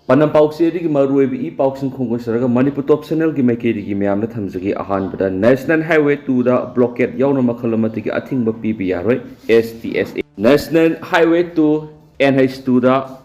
Panam Pauxi Maru E Pauxin Kongosaraga, Manipur Top Senel Gimaki Gimiam Tamzaki Ahan, but National Highway to the blockade Yauna Makalamati, I think but PBR, STSA. National Highway to NH to the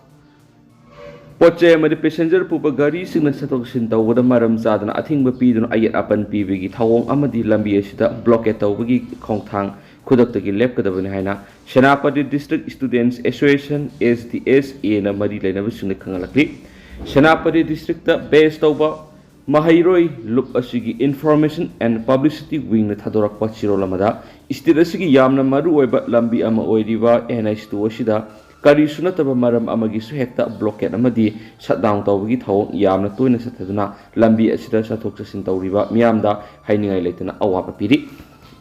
Poche Madi passenger Pupa Gari Sing Satokshinta with a Maram Zadan, I think but Pidon Ayat Apan PBG, Tawong Amadi Lambiashita, blockade Tawagi Kongtang. Kudaktagi lepkadabani haina Shanapati District Students Association SDS ena mari lainaba singna khangalakli Shanapati District ta based tauba Mahairoi loop asigi Information and Publicity Wing na thadorakpa chirolamada state asigi yamna maru oiba lambi ama oiriba NH2 asida kari sunataba maram amagi su hekta blockade amadi shutdown tawagi thawong yamna toina sathaduna lambi asida sathok chasin tawriba miyamda hainingai leitana awapa piri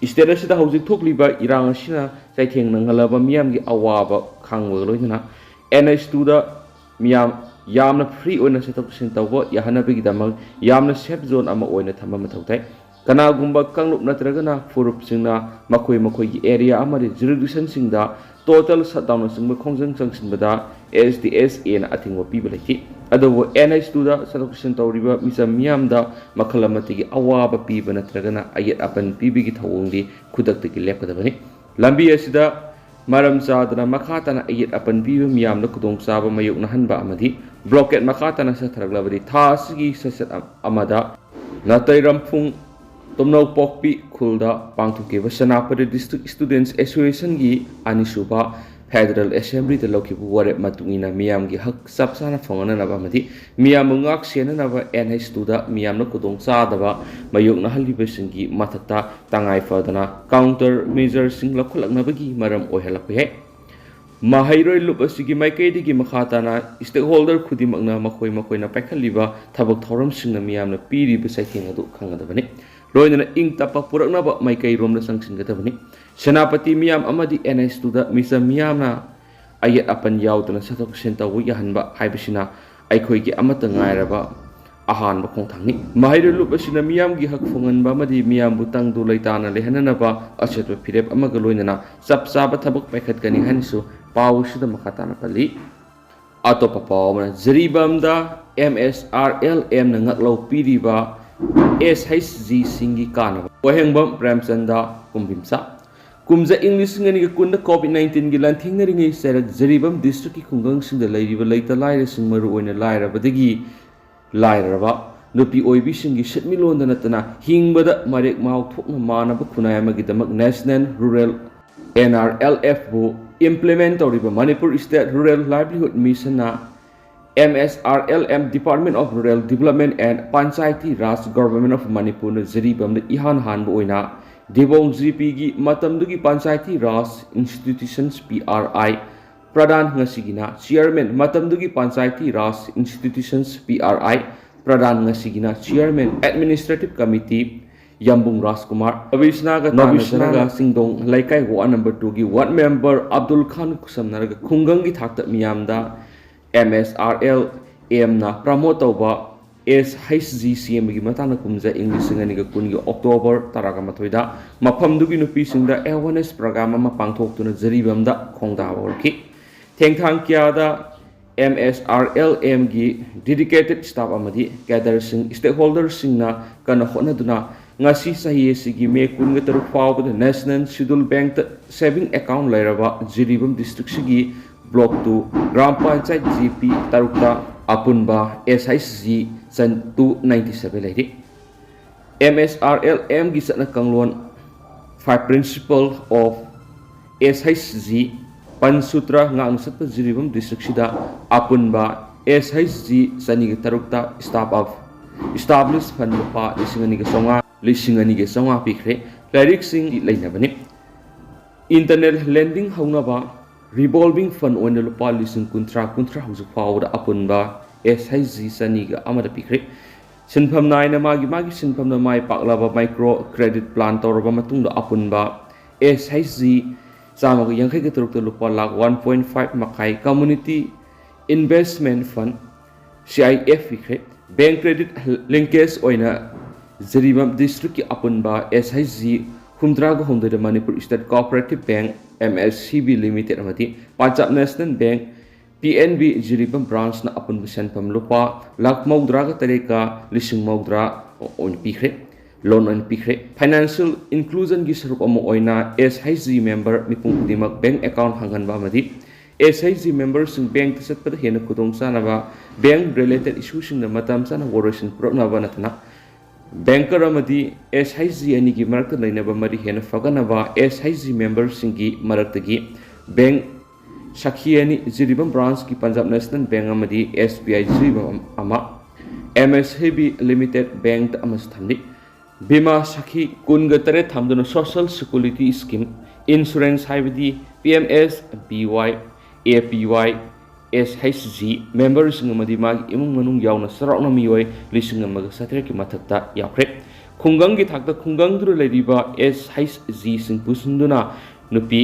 State asida hauzik thokliba irang asina saitheng nangalaba miyamgi awaba khangwa loina NH2 da miyam yamna free oina setup sintawba yahanabigi damal yamna safe zone ama oina thamba mathautai kanagumba kanglup natragana furup singna makoi gi area amari jurisdiction singda total shutdown singba khongjang changsinbada SDS na athingwa piba leki adawo NH2 da setup sintawriba misam miyamda makhalamati gi awaba piba natragana ayat apan pibi gi thawongdi khudaktagi lepkadabani lambi asida maram sadana makhatana ayat apan piba miyamda kudong saba mayukna hanba amadi blockade makhatana sa tharaglabadi thasigi sasat amada natai rampung Tomnau Pokpi Kulda Pangtuke Sanapati District Students Association gi Anisuba Federal Assembly the Loki Ware Matungina Miam gi Hak Sapsana Fongana Nabamati Miamungak Siena Nava NH2 da Miam no Kudong Sadava Mayuk Nahalibesingi Matata Tangai Fadana Counter Measures Sing Lakulak Nabagi Maram Ohelaphe Mahairoi Lupasigi Maikedi gi Makhatana stakeholder Kudimagna Makoi na Pakaliba Tabak Thoram Sing Miam na Piri Besaiting Adu Kangadavani Loina ing tapa puraknaba maikai romna sangsin gatabani Senapati miyam amadi NH2 da misa miyam na ayat apan yaudana satok sentawu yahanba haibasina aikhoigi amata ngairaba ahanba khongthangni mahairu lupasina miyam gi hakfonganba amadi miyam butang du laitana lehananaba achetwa phirep amaga loinana sapsaba thabak paikhatkani hanisu pawsida makhatana pali atopa pawmana jeribamda MSRLM na ngaklo piriba SHG Singi Kanava Wahengbam Premsanda Kumbimsa Kumza English Ngani Kunda COVID-19 Gilan Tingering Serak Jeribam District Kungang Sing the Lady Later Lyra Sing Maru in a Lyra Badigi Lyra Nupi Oibi Singi Shitmilon the Natana Hing Bada Marek Mau Tukmana Bakunayama Gitamak National Rural NRLF Bo Implement or Manipur State Rural Livelihood Mission MSRLM Department of Rural Development and Panchayati Raj Government of Manipur na Jeribam na ihan hanbo oina Debong GP matamdugi Panchayati Raj Institutions PRI Pradhan ngasigina Chairman matamdugi Panchayati Raj Institutions PRI Pradhan ngasigina Chairman Administrative Committee Yambung Rajkumar Avisnaga Singdong Laikai Wa number 2 gi Ward Member Abdul Khan Kusamnaraga Kungangi Thakta Miyamda MSRLM na promote over SHGCM gi matana kumza English ngani ga kungi October taraga mathoida mafam dugi nupi singda awareness program ma pangthok tuna jeribam da khongda worki thengthang kya da MSRLM gi dedicated staff amadi gather sing stakeholders singna kana hona duna ngasi sahi sigi me kun ga taru faw the National Schedule Bank saving account lairaba jeribam district sigi Block 2 Gram Panchayat GP Tarukta Apunba SHG San 297 lady MSRLM gisana kanglon 5 principle of SHG Pansutra ngang satpa jiribam district sida Apunba SHG Sani Tarukta staff of established fund pa lisingani ga songa pikre lyric sing lainabani internet lending haunaba revolving fund on the lupa lising kuntra huzu power apunba SHG saniga amada pikre sinpham naina magi sinpham na mai paklaba micro credit plan toraba matungda apunba SHG sama ga yangkai gaturuk lupa lag 1.5 makai community investment fund CIF pikre bank credit linkage oina jeribam district ki apunba SHG Humdraga Home the Manipur State Cooperative Bank MSCB Limited amati Punjab National Bank PNB Jiribam branch na apun senpam lupa lak maudra ka tereka lising maudra on pikre loan on pikre financial inclusion gi sarup amo oina SHG member mipung dimak bank account hangan ba madi SHG members sing bank tasat pada hena kudong sana ba bank related issues sing na matam sana waration pro na ba natna banker amadi SHG ani gi marak laina ba mari hena fagana ba SHG members sing gi marak gi bank Sakhiani Jiribam branch ki Punjab National Bank amadi SBI Jiribam ama MSHB Limited Bank amas thamdi Bima Sakhi kunga tare thamduna Social Security Scheme Insurance haibadi PMS BY APY SHG members amadi mag imung manung yauna sarakna miyoi lising amaga satere ki mathakta yakre khungang gi thakta khungang dur leriba SHG sing pusunduna nupi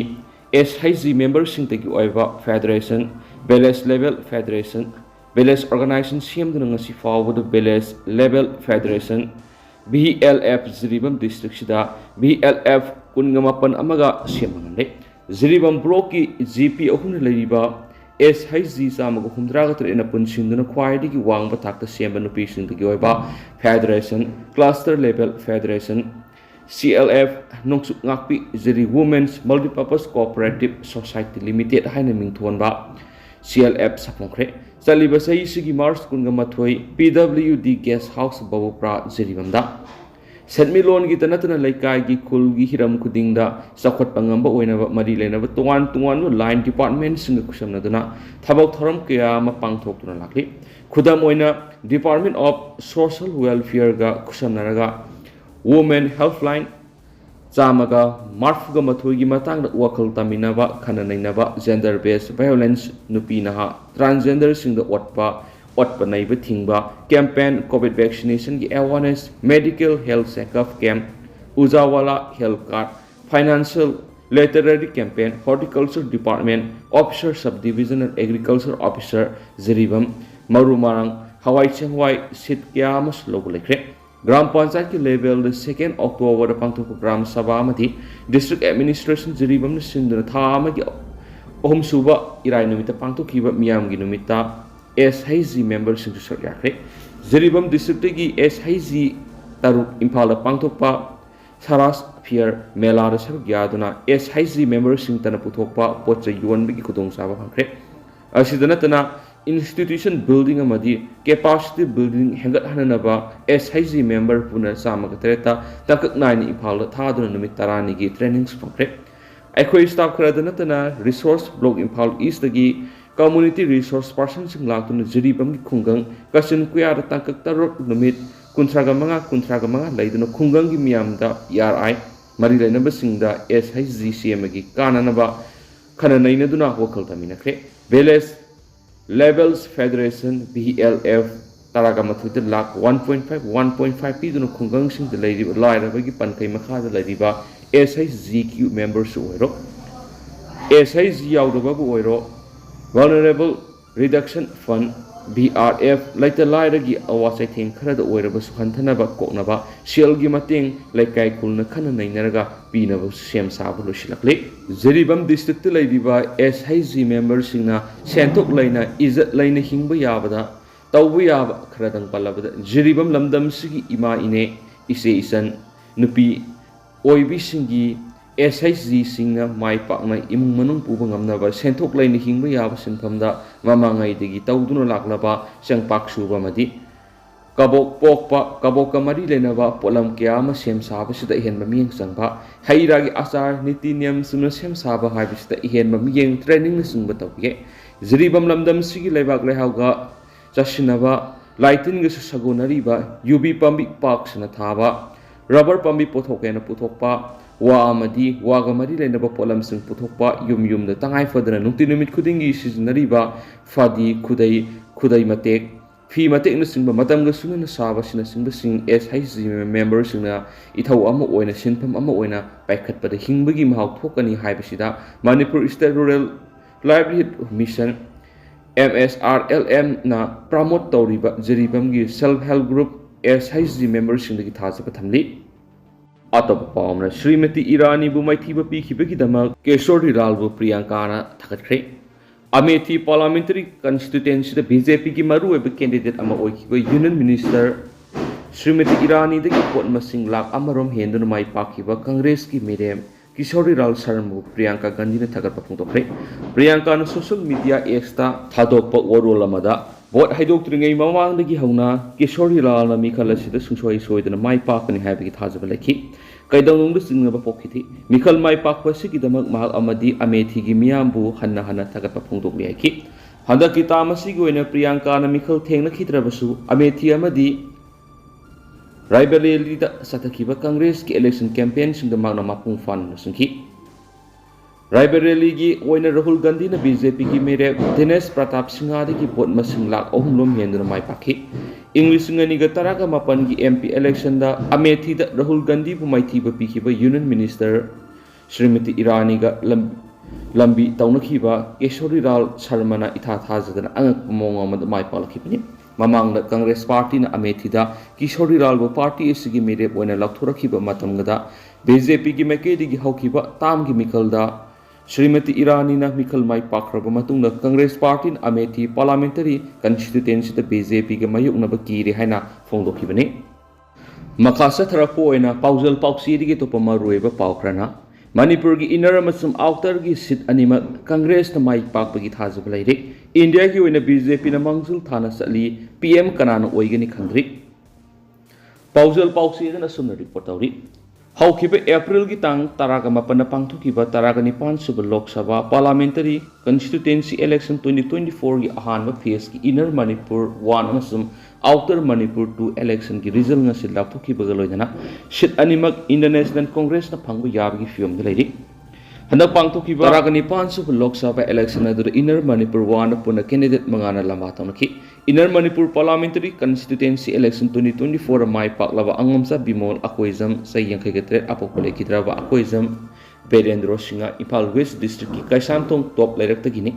SHG members sing tagi oiba federation village level federation village organization CM dun ngasi forward village level federation BLF Jiribam district sida BLF kungamapan amaga CM ngande Jiribam block ki GP ahun leriba SHG samaga humdra ga trena punsin dun khwaidi ki wangba thakta CM nupi sing tagi oiba federation cluster level federation CLF Nongsuk Ngakpi Jiri Women's Multipurpose Cooperative Society Limited haina mingthon ba CLF sapongkre chaliba sai sigi March kunga mathoi PWD Guest House Babupra Jiribamda Setmi loan gi tanatana laikai gi khul gi hiram kudingda sakhot pangamba oina mari lena tungan line department singa kusamna duna thabak thoram kya ma pangthok tuna lakli khudam oina Department of Social Welfare ga kusamna raga Women Helpline Zamaga Marfuga Matugi Matang Wakal Taminava Kananainava Gender Based Violence Nupinaha Transgender Sing the Watpa Naiva Tingba Campaign COVID Vaccination Awareness Medical Health Checkup Camp Uzawala Health Card Financial Literary Campaign Horticulture Department Officer Subdivision and Agriculture Officer Jiribam Maru Marang Hawaii Chengwai Sit Kiamas Local Gram Panchayat ki level the 2nd October pangthok Gram Sabha amadi District Administration Jiribam na sinduna tha amagi ohum suba irai numita pangthokhiba miyam gi numita SHG members sing sak yakre Jiribam district gi SHG taruk Imphal pangthokpa Saras Fair Mela sak gyaduna SHG members sing tana puthokpa potcha yuan gi khudong saba phangkre asidana tana institution building amadi capacity building hengat hananaba SHG member puna samaga treta takak nine Imphal thaduna numit tarani gi trainings phangkre akhoi staff khradana tana resource block Imphal East gi community resource person sing laktuna Jiribam gi khungang kasin kuya da takak tarok numit kuntraga manga laiduna khungang gi miyamda RI mari lainaba singda SHG CM gi kananaba khananaina duna wakal taminakre village Levels Federation BLF Taraga Mathuta Lak 1.5 P duna khungang sing the lady laira bagi pankai makha da ladiba SHGQ members oiro SHG yaudoba bu oiro Vulnerable Reduction Fund BRF laita laira gi awasai thing khara da oira ba sukhantana ba koknaba shell gi mating laikai kulna khana nainaraga pina ba sem sabu losilakle Jiribam district ladiba SHG members singna sentok laina izat laina hingba yabada tawbu yaba khradang palabada Jiribam lamdam sigi ima ine ise isan nupi oibi singi SHG singna mai pakna imung manung puba ngamnaba sentok laina hingba yaba sinphamda mamangai degi tawduna laklaba sangpak suba madi kabok pokpa kabok kamari lenaba polam kya sem saba sida ihen mamiyeng sangba hairagi asar niti niyam sumna sem saba habi sida ihen mamiyeng training na sungba tawge Jiribam lamdam sigi laibak lehawga chasinaba laitin ga sagonari ba UB pambi park sana thaba rubber pambi pothokena puthokpa wa amadi wa gamari lenaba polam sing puthokpa yum da tangai fadana nungti numit khudingi sizinari ba fadi khudai matek fi matek na singba matam ga sunna saba sina singba sing SHG members singna ithau ama oina sinpham ama oina paikhat pada hingbagi mahau thokani haibasida Manipur State Rural Livelihood Mission MSRLM na promote tawriba Jiribam gi self help group SHG members singdagi thajaba thamli atop paumna Srimati Irani bu maithiba pikhiba gi dama Keshori Ralbu Priyankana thakatre Amethi parliamentary constituency the BJP ki maru oiba candidate ama oikiba union minister Srimati Irani dagi pot masing lak amarom henduna mai pakiba Congress ki mirem Kishori Lal Sharma Priyanka Gandhi na thagat papungtokre Priyanka na social media exta thadokpa warol amada bot haidok tringai mamang dagi hauna Kishori Lal na mikhala sida sungsoi soidana mai pakani habigi thajaba lekhi kaidong du singna ba pokhiti mikhal mai pakpa sigidamak mahal amadi amethi gi miyambu hanna hanna thagat papungtok lekhi handa kita masi gi oina Priyanka na mikhal thengna khitrabasu amethi amadi Livelihood da satakiba Congress ki election campaign sing da magna mapung fan singki Livelihood gi oina Rahul Gandhi na BJP ki mere Dinesh Pratap Singha ki bot masing lak ohum lom henduna mai pakhi English ngani ga taraga mapan gi MP election da Amethi da Rahul Gandhi bu mai thiba pikiba Union Minister Srimati Irani ga lambi taunakhiba Keshori Lal Sharma na itha thajadana angak mong amad mai palakipani Mamang da Congress Party na Amethi da Kishori Lal Party isigi mere oina lakthurakiba matamgada BJP gi mekedi gi haukiba tam gi mikal da Srimati Irani na mikal mai pakraba matungda Congress Party na Amethi parliamentary constituency da BJP gi mayuk na bakiri haina phongdokibani makasa tharapo oina paujal pauksi digi topa marueba paukrana Manipur gi inner amasum outer gi sit anima Congress na mai pakpagi thajaba laire India ki oina BJP na mangsul thana sali PM kanana oigani khangdri paujal pauksi na sumna report tawri haukiba April gi tang taraga mapana pangthukiba taraga nipan suba Lok Sabha parliamentary constituency election 2024 gi ahanba phase ki inner Manipur 1 amasum outer Manipur 2 election ki result nga sil lapthukiba galoidana sit animak International Congress na phangba yabgi fiom de lairi handak pangthukiba taraga nipan suba Lok Sabha election adu inner Manipur 1 puna candidate mangana lama tamaki inner Manipur parliamentary constituency election 2024 mai paklaba angamsa Bimol akoijam sai yankhaigetre apopole kidraba akoijam Berendro Singa Impal West district ki Kaisantong top lairektagini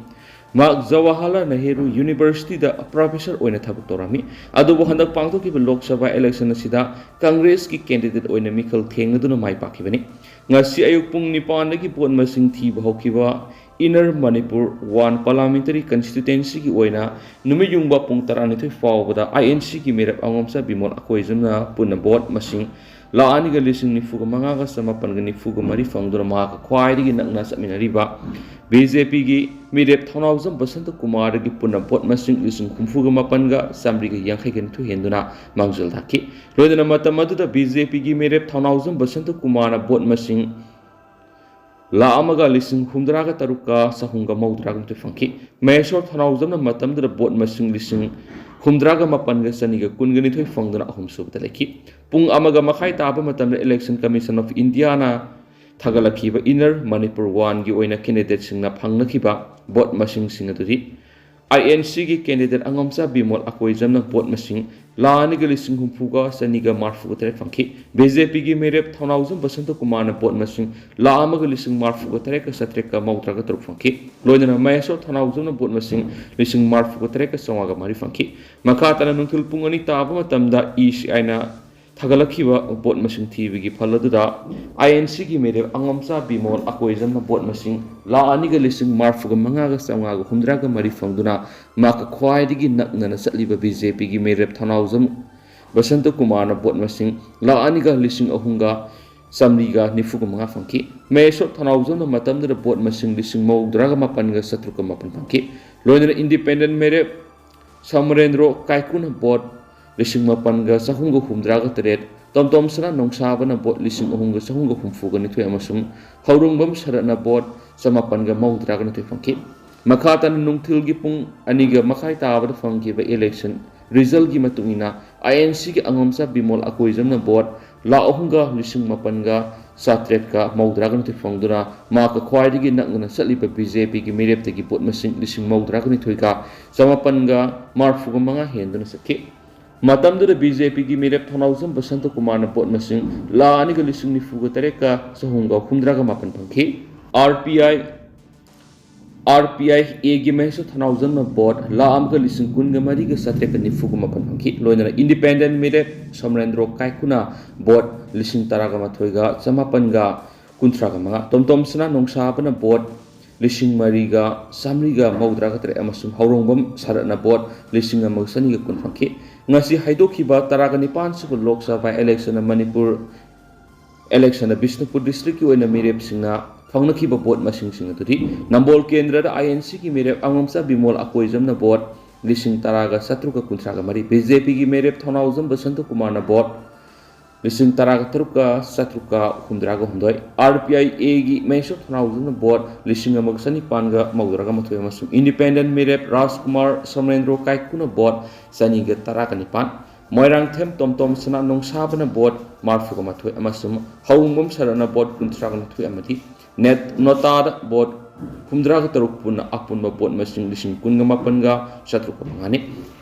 Mak Jawaharlal Nehru University da professor oina thabuk torami adubu handak pangthukiba Lok Sabha election asida Congress ki candidate oina mikhal thengaduna mai pakibani ngasi ayuk pung 9 dagi bot masing thiba haukiba inner Manipur 1 parliamentary constituency ki oina numiyungba pung 12 fawbada INC ki merap angomsa Bimol akoijamna punna bot masing laani ga lising ni fuga manga ga samapan ga ni fuga mari fangdura ma ka khwai ri nakna saminariba BJP gi mirep thonaujam Basant Kumar gi punna bot masing lising khumfuga mapan ga samri ga yankhai gen thu henduna mangjul thaki roidana matamadu da BJP gi mirep thonaujam Basant Kumar na bot masing La amaga lising humdraga taruka sahunga maudraga tu fangki Mayor thonaujam na matamdu da bot masing lising humdraga mapan ga saniga kungani thoi fangduna ahum subta leki pung amaga makhai taba matamda Election Commission of India na thagalakhiba inner Manipur 1 gi oina candidate singna phangnakhiba bot masing singaduri INC gi candidate angamsa Bimol akoijam na bot masing laani ga lising humfuga saniga marfu tere fangki BJP gi merep thonaujam Basant Kumar na bot masing laama ga lising marfu tere ka satre ka mautra ga truk fangki loidana mayaso thonaujam na bot masing lising marfu tere ka songa ga mari fangki makata na nungthul pungani taba matamda ECI na thagalakhiba bot masing thibigi phaladura INC gi merep angamsa Bimol akoijam na bot masing laani ga lising marfu ga manga ga songa ga humdra ga mari fangduna maka khwai digi nakna na satliba BJP gi merep thonaujam Basant Kumar na bot masing laani ga lising ahunga samriga nifuga manga fangki meso thonaujam na matamda da bot masing lising maudraga mapan ga satruka mapan fangki loina independent merep Samrendro Kaikuna bot lising mapan ga sahunga humdraga teret tomtom sana nongsaba na bot lising ahunga sahunga humfuga ni thoi amasum haurumbam sarana bot samapan ga maudraga na thoi fangki makata na nungthil gi pung aniga makhai taba fangki ba election result gi matungina INC gi angomsa Bimol akoijam na bot la ahunga lising mapan ga satret ka maudraga na thoi fangdura ma ka khwai digi nakna satliba BJP gi mirep tagi bot masing lising maudraga ni thoi ka samapan ga marfu ga manga henduna sakhi matamda BJP gi mirep thonaujam Basant Kumar na bot masing la ani ga lising ni fuga tareka sahunga humdraga mapan phangki RPI egi meso thonaujam na bot la amga lising kun ga mari ga satreka ni fuga mapan phangki loina independent mirep Samrendro Kaikuna bot lising taraga mathoi ga samapan ga kuntra ga manga tomtom sana nongsa bana bot ꯂꯤꯁꯤꯡ ꯃꯔꯤꯒ ꯆꯥꯝꯃꯔꯤꯒ ꯃꯧꯗ꯭ꯔꯥꯒ ꯇꯔꯦꯠ ꯑꯃꯁꯨꯡ ꯍꯧꯔꯣꯡꯕꯝ ꯁꯔꯠꯅ vote ꯂꯤꯁꯤꯡ ꯑꯃꯒ ꯆꯅꯤꯒ ꯀꯨꯟ ꯐꯪꯈꯤ꯫ ꯉꯁꯤ ꯍꯥꯏꯗꯣꯛꯈꯤꯕ ꯇꯔꯥꯒ ꯅꯤꯄꯥꯟ ꯁꯨꯕ ꯂꯣꯛ ꯁꯚꯥ ꯏꯂꯦꯛꯁꯟꯅ ꯃꯅꯤꯄꯨꯔ ꯏꯂꯦꯛꯁꯟꯅ ꯕꯤꯁꯅꯨꯄꯨꯔ ꯗꯤꯁꯇ꯭ꯔꯤꯛꯀꯤ ꯑꯣꯏꯅ ꯃꯤꯔꯦꯞꯁꯤꯡꯅ ꯐꯪꯅꯈꯤꯕ ꯚꯣꯠ ꯃꯁꯤꯡꯁꯤꯡ ꯑꯗꯨꯗꯤ ꯅꯝꯕꯣꯜ ꯀꯦꯟꯗ꯭ꯔꯗ INCꯒꯤ ꯃꯤꯔꯦꯞ ꯑꯉꯝꯆꯥ ꯕꯤꯃꯣꯜ ꯑꯀꯣꯏꯖꯝꯅ ꯚꯣꯠ ꯂꯤꯁꯤꯡ ꯇꯔꯥꯒ ꯆꯥꯇ꯭ꯔꯨꯛꯀ ꯀꯨꯟꯊ꯭ꯔꯥꯒ ꯃꯔꯤ, BJPꯒꯤ ꯃꯤꯔꯦꯞ ꯊꯧꯅꯥꯎꯖꯝ ꯕꯁꯟꯇꯀꯨꯃꯥꯔꯅ ꯚꯣꯠ ꯂꯤꯁꯤꯡ ꯇꯔꯥꯒ ꯇꯔꯨꯛꯀ ꯆꯥꯇ꯭ꯔꯨꯛꯀ ꯍꯨꯝꯗ꯭ꯔꯥꯒ ꯍꯨꯝꯗꯣꯏ, RPIAꯒꯤ ꯃꯍꯦꯁꯣꯔ ꯊꯧꯅꯥꯎꯖꯝꯅ ꯚꯣꯠ ꯂꯤꯁꯤꯡ ꯑꯃꯒ ꯆꯅꯤꯄꯥꯟꯒ ꯃꯧꯗ꯭ꯔꯥꯒ ꯃꯥꯊꯣꯏ ꯑꯃꯁꯨꯡ ꯏꯟꯗꯤꯄꯦꯟꯗꯦꯟꯠ ꯃꯤꯔꯦꯞ ꯔꯥꯖꯀꯨꯃꯥꯔ ꯁꯣꯃꯦꯟꯗ꯭ꯔꯣ ꯀꯥꯏꯀꯨꯅ ꯚꯣꯠ ꯆꯅꯤꯒ ꯇꯔꯥꯒ ꯅꯤꯄꯥꯟ, ꯃꯣꯏꯔꯥꯡꯊꯦꯝ ꯇꯣꯝꯇꯣꯝ ꯁꯅꯥ ꯅꯣꯡꯁꯥꯕꯅ ꯚꯣꯠ ꯃꯔꯐꯨꯒ ꯃꯥꯊꯣꯏ ꯑꯃꯁꯨꯡ ꯍꯧꯔꯣꯡꯕꯝ ꯁꯔꯠꯅ ꯚꯣꯠ ꯀꯨꯟꯊ꯭ꯔꯥꯒ ꯅꯤꯊꯣꯏ ꯑꯃꯗꯤ ꯅꯣꯇꯥꯗ ꯚꯣꯠ ꯍꯨꯝꯗ꯭ꯔꯥꯒ ꯇꯔꯨꯛ ꯄꯨꯟꯅ ꯑꯄꯨꯟꯕ ꯚꯣꯠ ꯃꯁꯤꯡ ꯂꯤꯁꯤꯡ ꯀꯨꯟꯒ ꯃꯥꯄꯟꯒ ꯆꯥꯇ꯭ꯔꯨꯛꯀ ꯃꯉꯥꯅꯤ꯫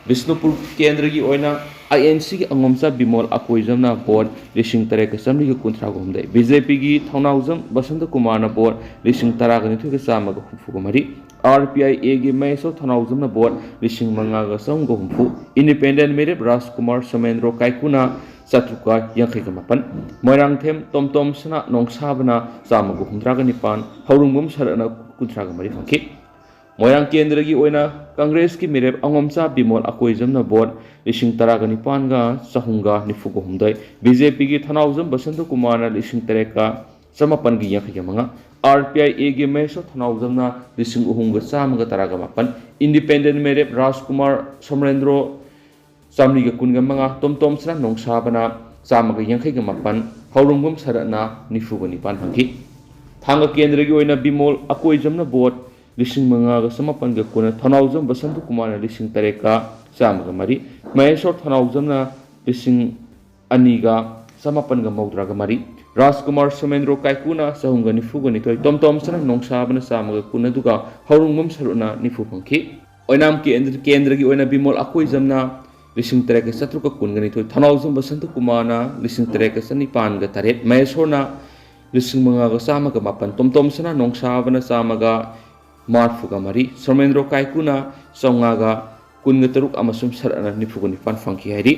ꯕꯤꯁꯅꯨꯄꯨꯔ ꯀꯦꯟꯗ꯭ꯔꯒꯤ ꯑꯣꯏꯅ INCꯒꯤ ꯑꯉꯝꯆꯥ ꯕꯤꯃꯣꯜ ꯑꯀꯣꯏꯖꯝꯅ ꯚꯣꯠ ꯂꯤꯁꯤꯡ ꯇꯔꯦꯠꯀ ꯆꯥꯝꯃꯔꯤꯒ ꯀꯨꯟꯊ꯭ꯔꯥꯒ ꯍꯨꯝꯗꯣꯏ, BJPꯒꯤ ꯊꯧꯅꯥꯎꯖꯝ ꯕꯁꯟꯇꯀꯨꯃꯥꯔꯅ ꯚꯣꯠ ꯂꯤꯁꯤꯡ ꯇꯔꯥꯒ ꯅꯤꯊꯣꯏꯒ ꯆꯥꯝꯃꯒ ꯍꯨꯝꯐꯨꯒ ꯃꯔꯤ, RPIAꯒꯤ ꯃꯍꯦꯁꯣꯔ ꯊꯧꯅꯥꯎꯖꯝꯅ ꯚꯣꯠ ꯂꯤꯁꯤꯡ ꯃꯉꯥꯒ ꯆꯍꯨꯝꯒ ꯍꯨꯝꯐꯨ, ꯏꯟꯗꯤꯄꯦꯟꯗꯦꯟꯠ ꯃꯤꯔꯦꯞ ꯔꯥꯖꯀꯨꯃꯥꯔ ꯁꯣꯃꯦꯟꯗ꯭ꯔꯣ ꯀꯥꯏꯀꯨꯅ ꯆꯥꯇ꯭ꯔꯨꯛꯀ ꯌꯥꯡꯈꯩꯒ ꯃꯥꯄꯟ, ꯃꯣꯏꯔꯥꯡꯊꯦꯝ ꯇꯣꯝꯇꯣꯝ ꯁꯅꯥ ꯅꯣꯡꯁꯥꯕꯅ ꯆꯥꯝꯃꯒ ꯍꯨꯝꯗ꯭ꯔꯥꯒ ꯅꯤꯄꯥꯟ, ꯍꯧꯔꯣꯡꯕꯝ ꯁꯔꯠꯅ ꯀꯨꯟꯊ꯭ꯔꯥꯒ ꯃꯔꯤ ꯐꯪꯈꯤ꯫ ꯃꯣꯏꯔꯥꯡ ꯀꯦꯟꯗ꯭ꯔꯒꯤ ꯑꯣꯏꯅ ꯀꯪꯒ꯭ꯔꯦꯁꯀꯤ ꯃꯤꯔꯦꯞ ꯑꯉꯝꯆꯥ ꯕꯤꯃꯣꯜ ꯑꯀꯣꯏꯖꯝꯅ ꯚꯣꯠ ꯂꯤꯁꯤꯡ ꯇꯔꯥꯒ ꯅꯤꯄꯥꯟꯒ ꯆꯍꯨꯝꯒ ꯅꯤꯐꯨꯒ ꯍꯨꯝꯗꯣꯏ, BJPꯒꯤ ꯊꯧꯅꯥꯎꯖꯝ ꯕꯁꯟꯇꯀꯨꯃꯥꯔꯅ ꯂꯤꯁꯤꯡ ꯇꯔꯦꯠꯀ ꯆꯃꯥꯄꯟꯒ ꯌꯥꯡꯈꯩꯒ ꯃꯉꯥ, RPIAꯒꯤ ꯃꯍꯦꯁꯣꯔ ꯊꯧꯅꯥꯎꯖꯝꯅ ꯂꯤꯁꯤꯡ ꯑꯍꯨꯝꯒ ꯆꯥꯝꯃꯒ ꯇꯔꯥꯒ ꯃꯥꯄꯟ, ꯏꯟꯗꯤꯄꯦꯟꯗꯦꯟꯠ ꯃꯤꯔꯦꯞ ꯔꯥꯖꯀꯨꯃꯥꯔ ꯁꯣꯃꯦꯟꯗ꯭ꯔꯣ ꯆꯥꯝꯃꯔꯤꯒ ꯀꯨꯟꯒ ꯃꯉꯥ, ꯇꯣꯝꯇꯣꯝ ꯁꯅꯥ ꯅꯣꯡꯁꯥꯕꯅ ꯆꯥꯝꯃꯒ ꯌꯥꯡꯈꯩꯒ ꯃꯥꯄꯟ, ꯍꯧꯔꯣꯡꯕꯝ ꯁꯔꯠꯅ ꯅꯤꯐꯨꯒ ꯅꯤꯄꯥꯟ ꯐꯪꯈꯤ꯫ ꯊꯥꯡꯒ ꯀꯦꯟꯗ꯭ꯔꯒꯤ ꯑꯣꯏꯅ ꯕꯤꯃꯣꯜ ꯑꯀꯣꯏꯖꯝꯅ ꯚꯣꯠ ꯂꯤꯁꯤꯡ ꯃꯉꯥꯒ ꯆꯃꯥꯄꯟꯒ ꯀꯨꯟ, ꯊꯧꯅꯥꯎꯖꯝ ꯕꯁꯟꯇꯀꯨꯃꯥꯔꯅ ꯂꯤꯁꯤꯡ ꯇꯔꯦꯠꯀ ꯆꯥꯝꯃꯒ ꯃꯔꯤ, ꯃꯍꯦꯁꯣꯔ ꯊꯧꯅꯥꯎꯖꯝꯅ ꯂꯤꯁꯤꯡ ꯑꯅꯤꯒ ꯆꯃꯥꯄꯟꯒ ꯃꯧꯗ꯭ꯔꯥꯒ ꯃꯔꯤ, ꯔꯥꯖꯀꯨꯃꯥꯔ ꯁꯣꯃꯦꯟꯗ꯭ꯔꯣ ꯀꯥꯏꯀꯨꯅ ꯆꯍꯨꯝꯒ ꯅꯤꯐꯨꯒ ꯅꯤꯊꯣꯏ, ꯇꯣꯝꯇꯣꯝ ꯁꯅꯥ ꯅꯣꯡꯁꯥꯕꯅ ꯆꯥꯝꯃꯒ ꯀꯨꯟ ꯑꯗꯨꯒ ꯍꯧꯔꯣꯡꯕꯝ ꯁꯔꯠꯅ ꯅꯤꯐꯨ ꯐꯪꯈꯤ꯫ ꯑꯣꯏꯅꯥꯝ ꯀꯦꯟꯗ꯭ꯔꯒꯤ ꯑꯣꯏꯅ ꯕꯤꯃꯣꯜ ꯑꯀꯣꯏꯖꯝꯅ ꯂꯤꯁꯤꯡ ꯇꯔꯦꯠꯀ ꯆꯥꯇ꯭ꯔꯨꯛꯀ ꯀꯨꯟꯒ ꯅꯤꯊꯣꯏ, ꯊꯧꯅꯥꯎꯖꯝ ꯕꯁꯟꯇꯀꯨꯃꯥꯔꯅ ꯂꯤꯁꯤꯡ ꯇꯔꯦꯠꯀ ꯆꯅꯤꯄꯥꯟꯒ ꯇꯔꯦꯠ, ꯃꯍꯦꯁꯣꯔꯅ ꯂꯤꯁꯤꯡ ꯃꯉꯥꯒ ꯆꯥꯝꯃꯒ ꯃꯥꯄꯟ, ꯇꯣꯝꯇꯣꯝ ꯁꯅꯥ ꯅꯣꯡꯁꯥꯕꯅ ꯆꯥꯝꯃꯒ ꯃꯔꯐꯨꯒ ꯃꯔꯤ, ꯁꯣꯃꯦꯟꯗ꯭ꯔꯣ ꯀꯥꯏꯀꯨꯅ ꯆꯥꯝꯃꯉꯥꯒ ꯀꯨꯟꯒ ꯇꯔꯨꯛ ꯑꯃꯁꯨꯡ ꯁꯔꯠꯅ ꯅꯤꯐꯨꯒ ꯅꯤꯄꯥꯟ ꯐꯪꯈꯤ ꯍꯥꯏꯔꯤ꯫